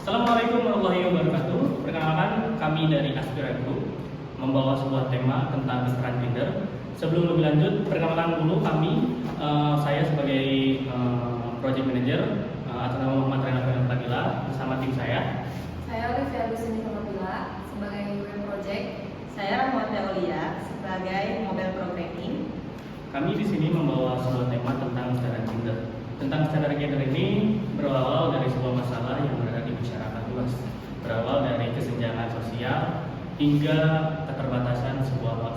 Assalamualaikum warahmatullahi wabarakatuh. Perkenalkan, kami dari Aspiran Group membawa sebuah tema tentang kesetaraan gender. Sebelum lebih lanjut, perkenalkan dulu kami. Saya sebagai project manager atas nama Muhammad Renata Fadila bersama tim saya. Saya Olivia Agustin Kamabila sebagai web project. Saya Rahmawati Aulia sebagai mobile programming. Kami di sini membawa sebuah tema tentang kesetaraan gender. Tentang kesetaraan gender ini berawal dari sebuah masalah yang berada di masyarakat luas. Berawal dari kesenjangan sosial hingga keterbatasan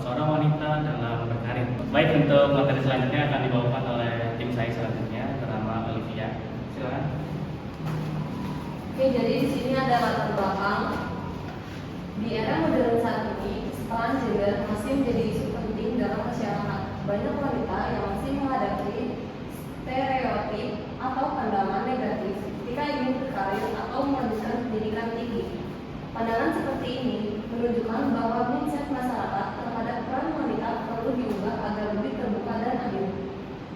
seorang wanita dalam berkarir. Baik, untuk materi selanjutnya akan dibawakan oleh tim saya selanjutnya bernama Olivia. Silakan. Oke, jadi di sini ada latar belakang. Di era modern saat ini, kesetaraan gender masih menjadi isu penting dalam masyarakat. Banyak wanita yang masih menghadapi stereotip atau pandangan negatif ketika ingin berkarir atau melanjutkan pendidikan tinggi. Pandangan seperti ini menunjukkan bahwa mindset masyarakat terhadap peran wanita perlu diubah agar lebih terbuka dan adil.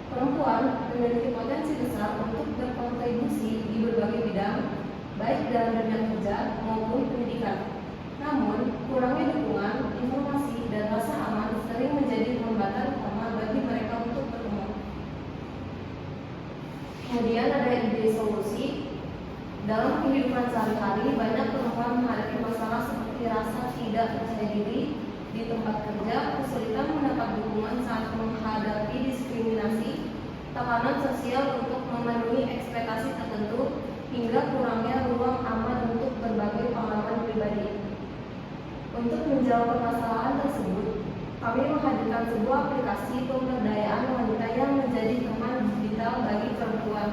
Perempuan memiliki potensi besar untuk berkontribusi di berbagai bidang, baik dalam dunia kerja maupun pendidikan. Namun, kurangnya dukungan, informasi, dan rasa aman sering menjadi hambatan utama bagi mereka untuk berkembang. Kemudian ada ide solusi. Dalam kehidupan sehari-hari, banyak perempuan menghadapi masalah seperti rasa tidak percaya diri di tempat kerja, kesulitan mendapat dukungan saat menghadapi diskriminasi, tekanan sosial untuk memenuhi ekspektasi tertentu, hingga kurangnya ruang aman untuk berbagai pengalaman pribadi. Untuk menjawab permasalahan tersebut, kami menghadirkan sebuah aplikasi pemberdayaan wanita yang menjadi teman digital bagi perempuan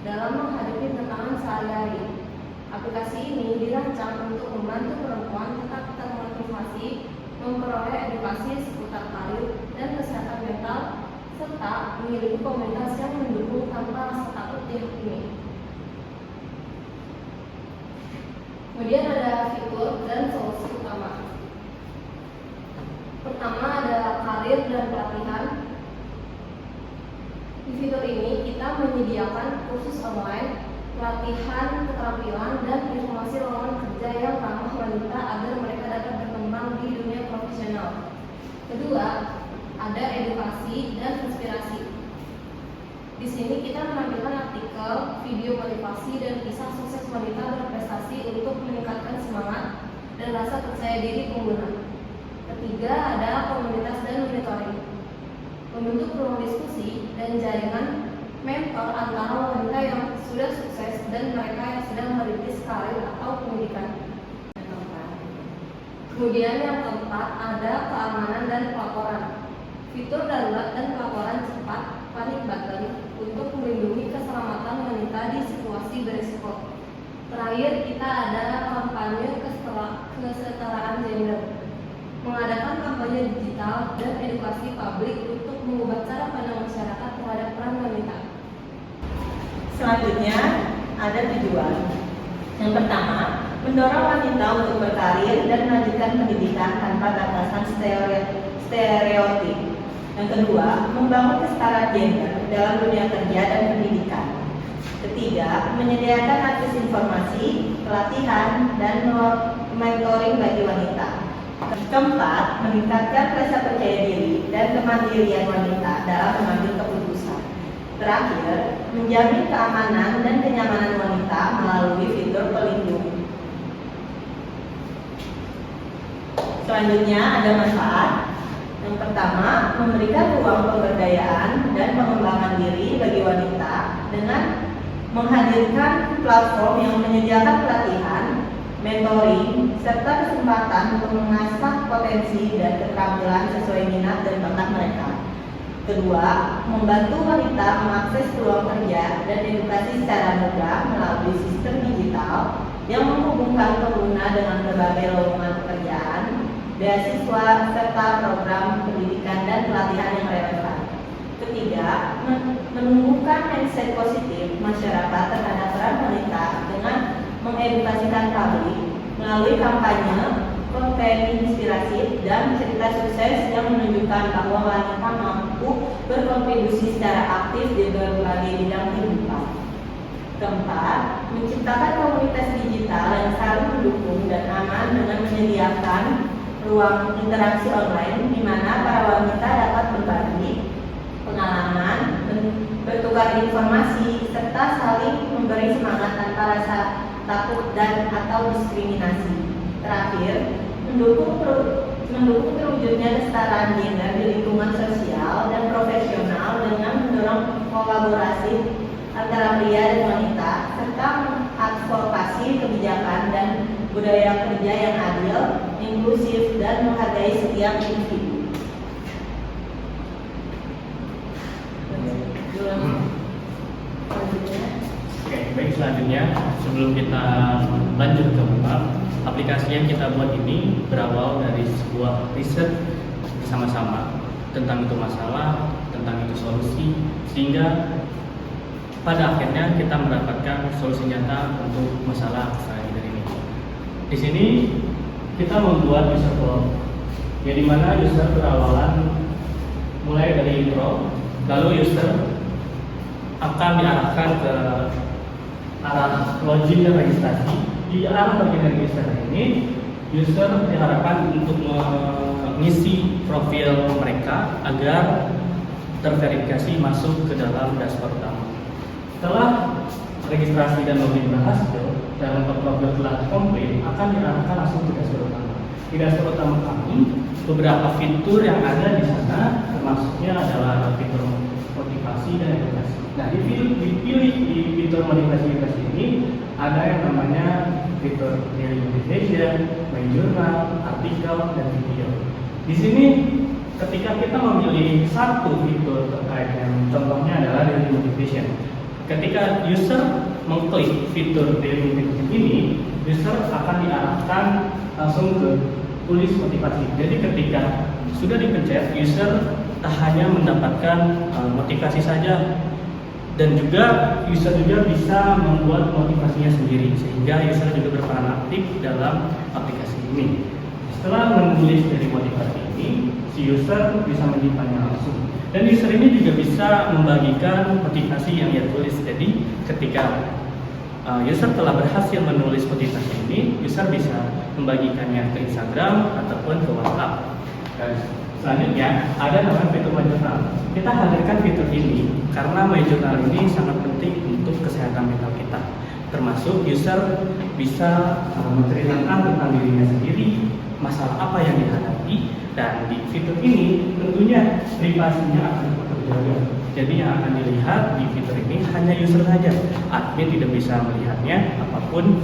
dalam menghadapi tantangan sehari-hari. Aplikasi ini dirancang untuk membantu perempuan tetap termotivasi, memperoleh edukasi seputar karir dan kesehatan mental, serta memiliki komunitas yang mendukung tanpa rasa takut dihakimi. Kemudian ada fitur dan solusi utama. Pertama ada karir dan pelatihan. Di fitur ini kita menyediakan kursus online, pelatihan keterampilan, dan informasi lowongan kerja yang ramah wanita agar mereka dapat berkembang di dunia profesional. Kedua, ada edukasi dan inspirasi. Di sini kita menampilkan artikel, video motivasi, dan kisah sukses wanita berprestasi untuk meningkatkan semangat dan rasa percaya diri pengguna. Ketiga, ada komunitas dan monitoring. Membentuk ruang diskusi dan jaringan mentor antara wanita yang sudah sukses dan mereka yang sedang merintis karir atau pendidikan. Kemudian yang keempat, ada keamanan dan pelaporan. Fitur darurat dan pelaporan cepat, panic button, untuk melindungi keselamatan wanita di situasi berisiko. Terakhir, kita ada kampanye kesetaraan gender. Mengadakan kampanye digital dan edukasi publik untuk mengubah cara pandang masyarakat terhadap peran wanita. Selanjutnya ada tujuan. Yang pertama, mendorong wanita untuk berkarir dan melanjutkan pendidikan tanpa batasan stereotip. Yang kedua, membangun kesetaraan gender dalam dunia kerja dan pendidikan. Ketiga, menyediakan akses informasi, pelatihan, dan mentoring bagi wanita. Keempat, meningkatkan rasa percaya diri dan kemandirian wanita dalam mengambil keputusan. Terakhir, menjamin keamanan dan kenyamanan wanita melalui fitur pelindung. Selanjutnya ada manfaat. Yang pertama, memberikan ruang pemberdayaan dan pengembangan diri bagi wanita dengan menghadirkan platform yang menyediakan pelatihan, mentoring, serta kesempatan untuk mengasah potensi dan keterampilan sesuai minat dan bakat mereka. Kedua, membantu wanita mengakses peluang kerja dan edukasi secara mudah melalui sistem digital yang menghubungkan pengguna dengan berbagai lowongan pekerjaan, beasiswa, serta program pendidikan dan pelatihan yang relevan. Ketiga, menumbuhkan mindset positif masyarakat terhadap peran wanita dengan mengedukasikan publik melalui kampanye, konten inspirasi, dan cerita sukses yang menunjukkan bahwa wanita mampu berkontribusi secara aktif di berbagai bidang kehidupan. Keempat, menciptakan komunitas digital menyediakan ruang interaksi online di mana para wanita dapat berbagi pengalaman, bertukar informasi, serta saling memberi semangat tanpa rasa takut dan atau diskriminasi. Terakhir, mendukung terwujudnya kesetaraan gender di lingkungan sosial dan profesional dengan mendorong kolaborasi antara pria dan wanita, serta mengadvokasi kebijakan dan budaya kerja yang adil, inklusif, dan menghargai setiap individu. Oke, baik, selanjutnya sebelum kita lanjut ke bab, aplikasi yang kita buat ini berawal dari sebuah riset bersama-sama tentang itu masalah, tentang itu solusi, sehingga pada akhirnya kita mendapatkan solusi nyata untuk masalah gender ini. Di sini kita membuat user flow, yang dimana user berawalan mulai dari intro, lalu user akan diarahkan ke arah login dan registrasi. Di arah login dan registrasi ini, user diharapkan untuk mengisi profil mereka agar terverifikasi masuk ke dalam dashboard utama. Setelah registrasi dan login berhasil dan profil telah komplit, akan diarahkan langsung ke dashboard utama. Di dashboard utama kami, beberapa fitur yang ada di sana, termasuknya adalah fitur motivasi dan edukasi. Nah, dipilih di fitur motivasi edukasi ini ada yang namanya fitur daily motivation, my journal, artikel, dan video. Di sini ketika kita memilih satu fitur terkait yang contohnya adalah daily motivation, ketika user mengklik fitur daily motivation ini, user akan diarahkan langsung ke tulis motivasi. Jadi ketika sudah dipencet, user tak hanya mendapatkan motivasi saja, dan juga user juga bisa membuat motivasinya sendiri, sehingga user juga berperan aktif dalam aplikasi ini. Setelah menulis dari motivasi ini, si user bisa menyimpannya langsung, dan user ini juga bisa membagikan motivasi yang ia tulis. Jadi ketika user telah berhasil menulis motivasi ini, user bisa membagikannya ke Instagram ataupun ke WhatsApp. Dan selanjutnya ada namanya fitur My Journal. Kita hadirkan fitur ini karena My Journal ini sangat penting untuk kesehatan mental kita. Termasuk user bisa menceritakan tentang dirinya sendiri, masalah apa yang dihadapi, dan di fitur ini tentunya privasinya akan terjaga. Jadi yang akan dilihat di fitur ini hanya user saja, admin tidak bisa melihatnya apapun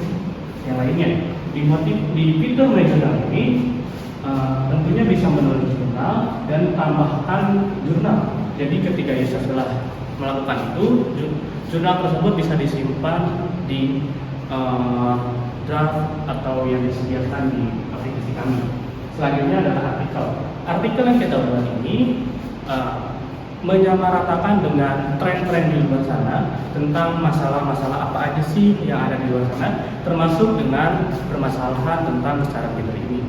yang lainnya. Di fitur My Journal ini tentunya bisa menulis jurnal dan tambahkan jurnal. Jadi ketika user telah melakukan itu, jurnal tersebut bisa disimpan di draft atau yang disediakan di aplikasi kami. Selanjutnya adalah artikel. Artikel yang kita buat ini menyamaratakan dengan tren-tren di luar sana tentang masalah-masalah apa aja sih yang ada di luar sana, termasuk dengan permasalahan tentang secara gender ini.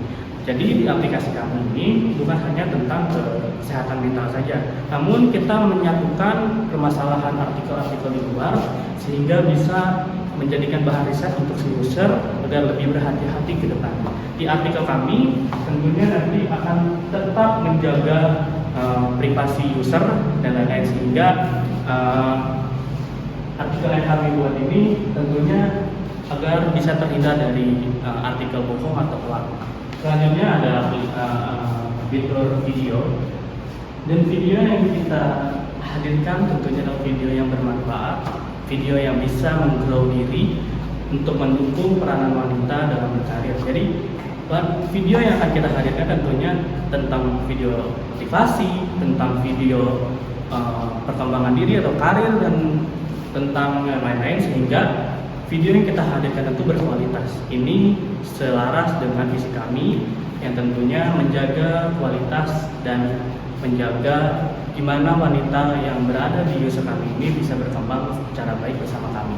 Jadi di aplikasi kami ini bukan hanya tentang kesehatan mental saja, namun kita menyatukan permasalahan artikel-artikel di luar sehingga bisa menjadikan bahan riset untuk si user agar lebih berhati-hati ke depan. Di artikel kami tentunya nanti akan tetap menjaga privasi user dan lain-lain, sehingga artikel yang kami buat ini tentunya agar bisa terhindar dari artikel bohong atau hoax. Selanjutnya ada fitur video, dan video yang kita hadirkan tentunya adalah video yang bermanfaat, video yang bisa menggrow diri untuk mendukung peranan wanita dalam berkarir. Jadi video yang akan kita hadirkan tentunya tentang video motivasi, tentang video perkembangan diri atau karir, dan tentang lain-lain, sehingga video yang kita hadirkan tentu berkualitas. Ini selaras dengan visi kami yang tentunya menjaga kualitas dan menjaga gimana wanita yang berada di user kami ini bisa berkembang secara baik bersama kami.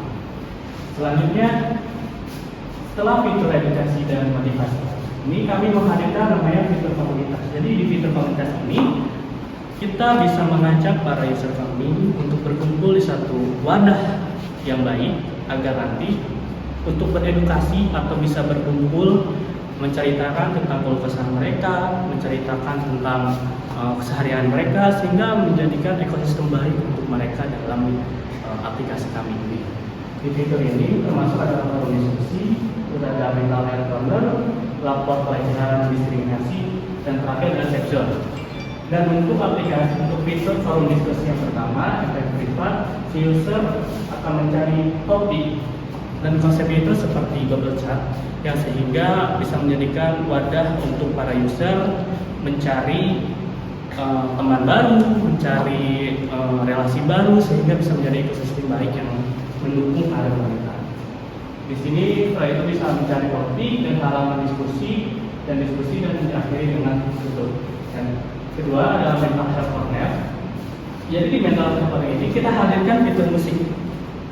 Selanjutnya, setelah fitur edukasi dan motivasi, ini kami menghadirkan namanya fitur komunitas. Jadi di fitur komunitas ini kita bisa mengajak para user kami untuk berkumpul di satu wadah yang baik agar nanti untuk beredukasi atau bisa berkumpul menceritakan tentang keluh kesah mereka, menceritakan tentang keseharian mereka, sehingga menjadikan ekosistem baik untuk mereka dalam aplikasi kami ini. Di fitur ini termasuk ada forum diskusi, sudah ada mental health corner, lapor pelecehan diskriminasi, dan terakhir ada safe zone. Dan untuk aplikasi untuk fitur forum diskusi yang pertama, efek privat, si user akan mencari topik dan konsepnya itu seperti Google Chat yang sehingga bisa menjadikan wadah untuk para user mencari teman baru, mencari relasi baru sehingga bisa menjadi ekosistem baik yang mendukung karir mereka. Di sini setelah itu bisa mencari topik dan halaman diskusi dan diakhiri dengan tutup. Dan kedua adalah mental health corner. Jadi di mental health corner ini kita hadirkan fitur musik.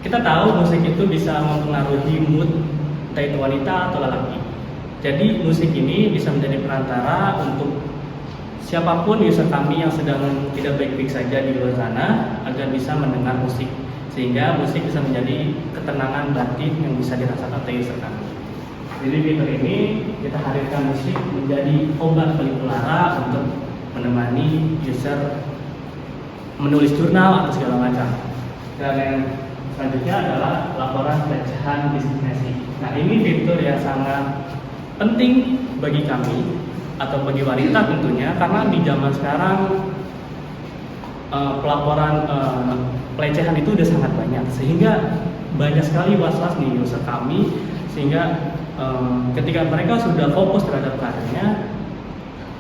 Kita tahu musik itu bisa mempengaruhi mood entah itu wanita atau lelaki. Jadi musik ini bisa menjadi perantara untuk siapapun user kami yang sedang tidak baik-baik saja di luar sana agar bisa mendengar musik, sehingga musik bisa menjadi ketenangan batin yang bisa dirasakan oleh user kami. Jadi fitur ini kita hadirkan musik menjadi obat pelipur untuk menemani user menulis jurnal atau segala macam. Dan yang selanjutnya adalah laporan pelecehan diskriminasi. Nah, ini fitur yang sangat penting bagi kami atau bagi wanita tentunya, karena di zaman sekarang pelaporan pelecehan itu udah sangat banyak, sehingga banyak sekali was-was nih user kami, sehingga ketika mereka sudah fokus terhadap karirnya,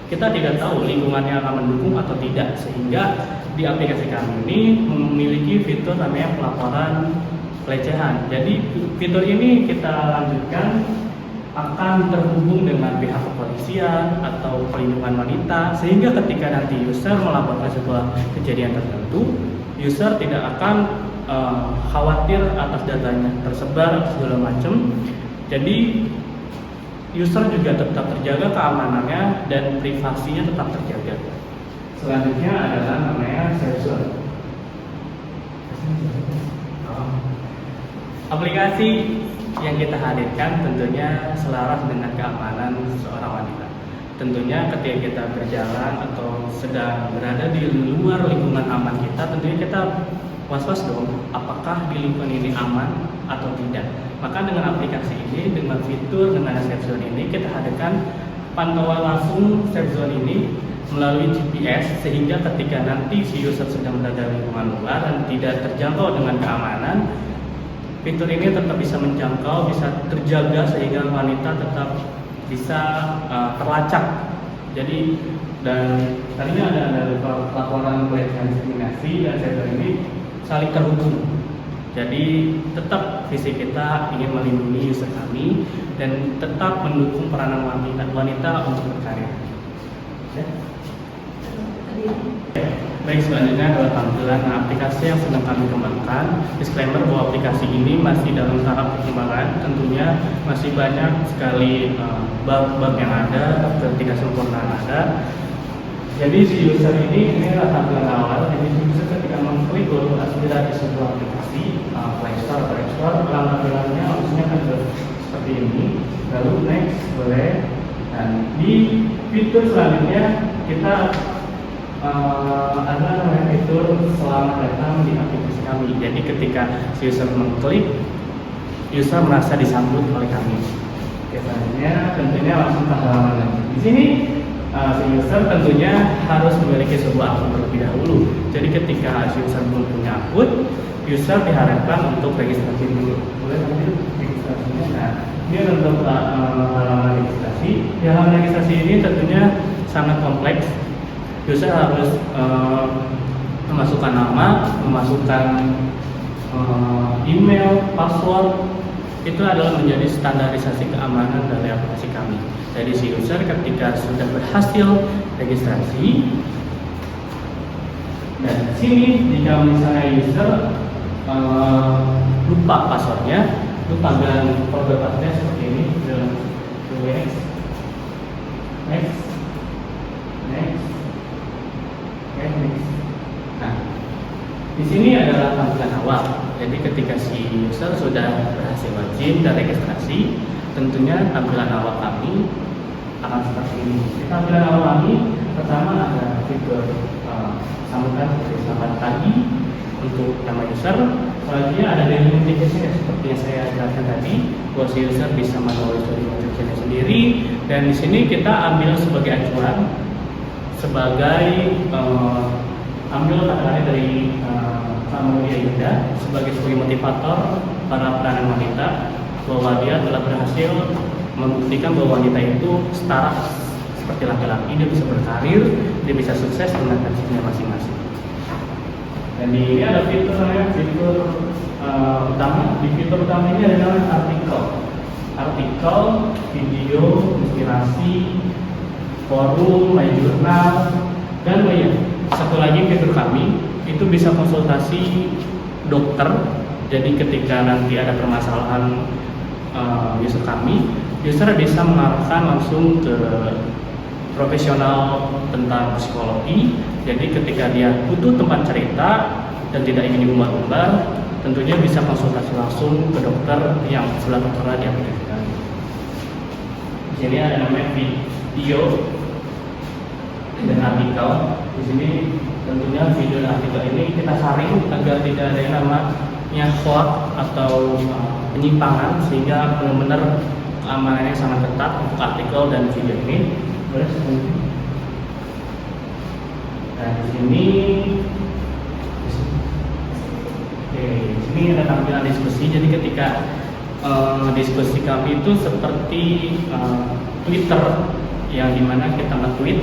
kita tidak tahu lingkungannya akan mendukung atau tidak, sehingga di aplikasi kami ini memiliki fitur namanya pelaporan pelecehan. Jadi fitur ini kita lanjutkan akan terhubung dengan pihak kepolisian atau perlindungan wanita, sehingga ketika nanti user melaporkan sebuah kejadian tertentu, user tidak akan khawatir atas datanya tersebar segala macam. Jadi user juga tetap terjaga keamanannya dan privasinya tetap terjaga. Selanjutnya adalah namanya safe zone. Aplikasi yang kita hadirkan tentunya selaras dengan keamanan seorang wanita. Tentunya ketika kita berjalan atau sedang berada di luar lingkungan aman kita, tentunya kita was-was dong, apakah di lingkungan ini aman atau tidak. Maka dengan aplikasi ini, dengan fitur, dengan safe zone ini, kita hadirkan pantauan langsung safe zone ini melalui GPS, sehingga ketika nanti si user sedang berada di lingkungan luar dan tidak terjangkau dengan keamanan, fitur ini tetap bisa menjangkau, bisa terjaga sehingga wanita tetap bisa terlacak. Jadi dan tadinya ada laporan pelecehan diskriminasi dan fitur ini saling terhubung. Jadi tetap visi kita ingin melindungi user kami dan tetap mendukung peranan wanita untuk berkarya. Ya. Baik, selanjutnya adalah tampilan aplikasi yang sedang kami kembangkan. Disclaimer bahwa aplikasi ini masih dalam tahap perkembangan, tentunya masih banyak sekali bug-bug yang ada, ketidaksempurnaan ada. Jadi si user ini adalah tampilan awal. Jadi si user ketika mengklik baru sudah di sebuah aplikasi Play Store atau App Store, tampilannya maksudnya kan seperti ini. Lalu next boleh. Dan di fitur selanjutnya kita ada namanya fitur selamat datang di aplikasi kami. Jadi ketika si user mengklik, user merasa disambut oleh kami. Biasanya tentunya langsung ke halaman lagi. Di sini si user tentunya harus memiliki sebuah akun terlebih dahulu. Jadi ketika si user belum punya akun, user diharapkan untuk registrasi dulu. Boleh nanti registrasinya. Nah, ini untuk halaman registrasi. Di halaman registrasi ini tentunya sangat kompleks. User harus memasukkan nama, memasukkan email, password. Itu adalah menjadi standarisasi keamanan dari aplikasi kami. Jadi si user ketika sudah berhasil registrasi, dan di sini jika misalnya user lupa passwordnya, itu tampilan forgot passwordnya seperti ini. Next. Nah, di sini adalah tampilan awal. Jadi ketika si user sudah berhasil login dan registrasi, tentunya tampilan awal kami akan seperti ini. Di tampilan awal kami pertama ada fitur sambutan seperti selamat pagi untuk nama user. Selanjutnya ada daily notification seperti yang saya jelaskan tadi, bahwa si user bisa menulis dari notification sendiri. Dan di sini kita ambil sebagai acuan, sebagai ambil kata-kata dari Kak Mulia Yuda sebagai motivator para peranan wanita, bahwa dia telah berhasil membuktikan bahwa wanita itu setara seperti laki-laki, dia bisa berkarir, dia bisa sukses dengan versinya masing-masing. Dan di ini ada fitur namanya fitur utama. Di fitur utama ini ada namanya artikel, video, inspirasi, forum, my journal, dan banyak. Satu lagi fitur kami itu bisa konsultasi dokter. Jadi ketika nanti ada permasalahan user kami, user bisa mengarahkan langsung ke profesional tentang psikologi. Jadi ketika dia butuh tempat cerita dan tidak ingin diumbar-umbar, tentunya bisa konsultasi langsung ke dokter yang sudah tertera di aplikasi kami. Di sini ada namanya video dan artikel. Di sini tentunya video dan artikel ini kita saring agar tidak ada yang namanya hoax atau penyimpangan, sehingga benar-benar keamanannya sangat ketat untuk artikel dan video ini. Boleh selanjutnya. Nah di sini ada tampilan diskusi. Jadi ketika diskusi kami itu seperti Twitter, yang dimana kita nge-tweet.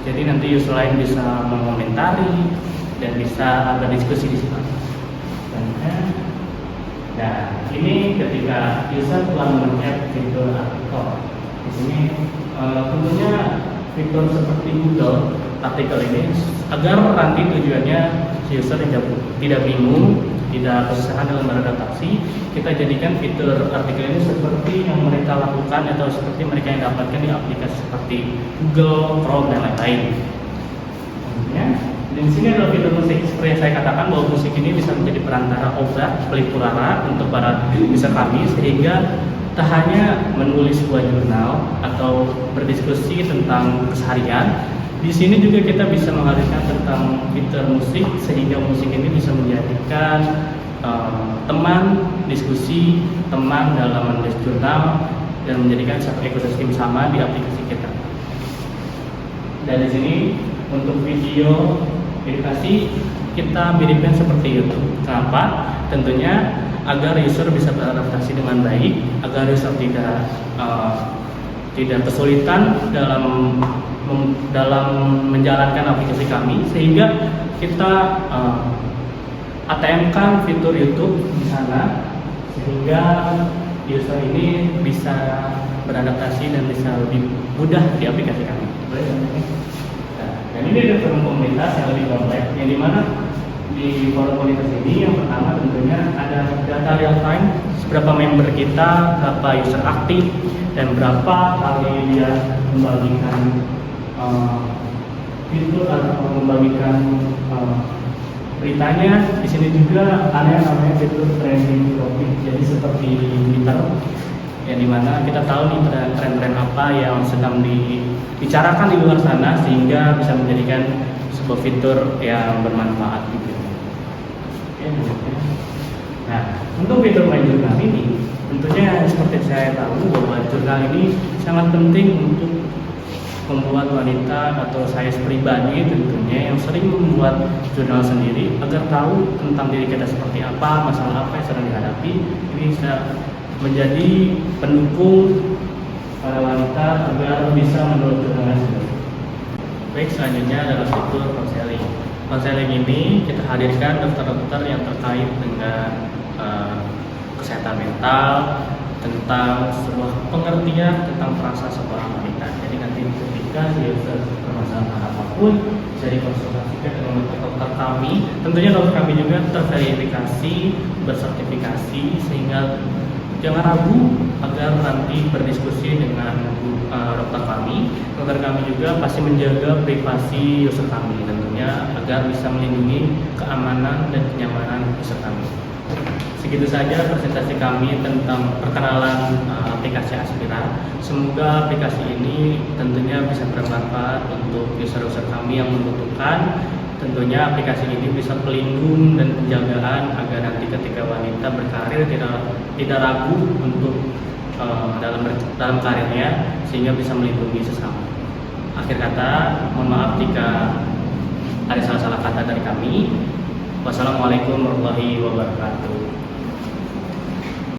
Jadi nanti user lain bisa mengomentari dan bisa berdiskusi di situ. Nah, ini ketika user telah mencet fitur artikel. Di sini tentunya fitur seperti Google artikel ini agar nanti tujuannya si user tidak bingung, tidak kesusahan dalam beradaptasi. Kita jadikan fitur artikel ini seperti yang mereka lakukan atau seperti mereka yang dapatkan di aplikasi seperti Google, Chrome, dan lain-lain. Dan di sini adalah fitur musik. Seperti yang saya katakan bahwa musik ini bisa menjadi perantara obat pelipur lara untuk para user kami, sehingga tak hanya menulis sebuah jurnal atau berdiskusi tentang keseharian. Di sini juga kita bisa menghadirkan tentang fitur musik, sehingga musik ini bisa menjadikan teman diskusi, teman dalam menulis jurnal, dan menjadikan satu ekosistem sama di aplikasi kita. Dan di sini untuk video edukasi kita miripkan seperti YouTube. Kenapa? Tentunya agar user bisa beradaptasi dengan baik, agar user tidak kesulitan dalam menjalankan aplikasi kami, sehingga kita ATM-kan fitur YouTube di sana, sehingga user ini bisa beradaptasi dan bisa lebih mudah di aplikasi kami. Dan ini ada forum komunitas yang lebih kompleks, yang dimana di forum komunitas ini yang pertama tentunya ada data real time, seberapa member kita, berapa user aktif, dan berapa kali dia membagikan fitur atau membagikan beritanya. Di sini juga ada yang namanya fitur trending topic. Jadi seperti Twitter, yang dimana kita tahu nih tren-tren apa yang sedang dibicarakan di luar sana, sehingga bisa menjadikan sebuah fitur yang bermanfaat gitu. Nah, untuk fitur My Journal ini, tentunya seperti saya tahu bahwa jurnal ini sangat penting untuk membuat wanita atau saya pribadi tentunya yang sering membuat jurnal sendiri, agar tahu tentang diri kita seperti apa, masalah apa yang sedang dihadapi. Ini bisa menjadi pendukung para wanita agar bisa menulis jurnalnya sendiri. Baik, selanjutnya adalah fitur konseling. Konseling ini kita hadirkan dokter-dokter yang terkait dengan kesehatan mental, tentang sebuah pengertian tentang perasaan seorang wanita. Jadi nanti ketika dia bermasalah apapun bisa dikonsultasikan dengan dokter kami. Tentunya dokter kami juga terverifikasi, bersertifikasi, sehingga jangan ragu agar nanti berdiskusi dengan dokter kami. Dokter kami juga pasti menjaga privasi user kami, tentunya agar bisa melindungi keamanan dan kenyamanan user kami. Sekian Begitu saja presentasi kami tentang perkenalan aplikasi Aspira. Semoga aplikasi ini tentunya bisa bermanfaat untuk user-user kami yang membutuhkan. Tentunya aplikasi ini bisa pelindung dan penjagaan agar nanti ketika wanita berkarir tidak ragu untuk dalam karirnya, sehingga bisa melindungi sesama. Akhir kata, mohon maaf jika ada salah-salah kata dari kami. Wassalamualaikum warahmatullahi wabarakatuh.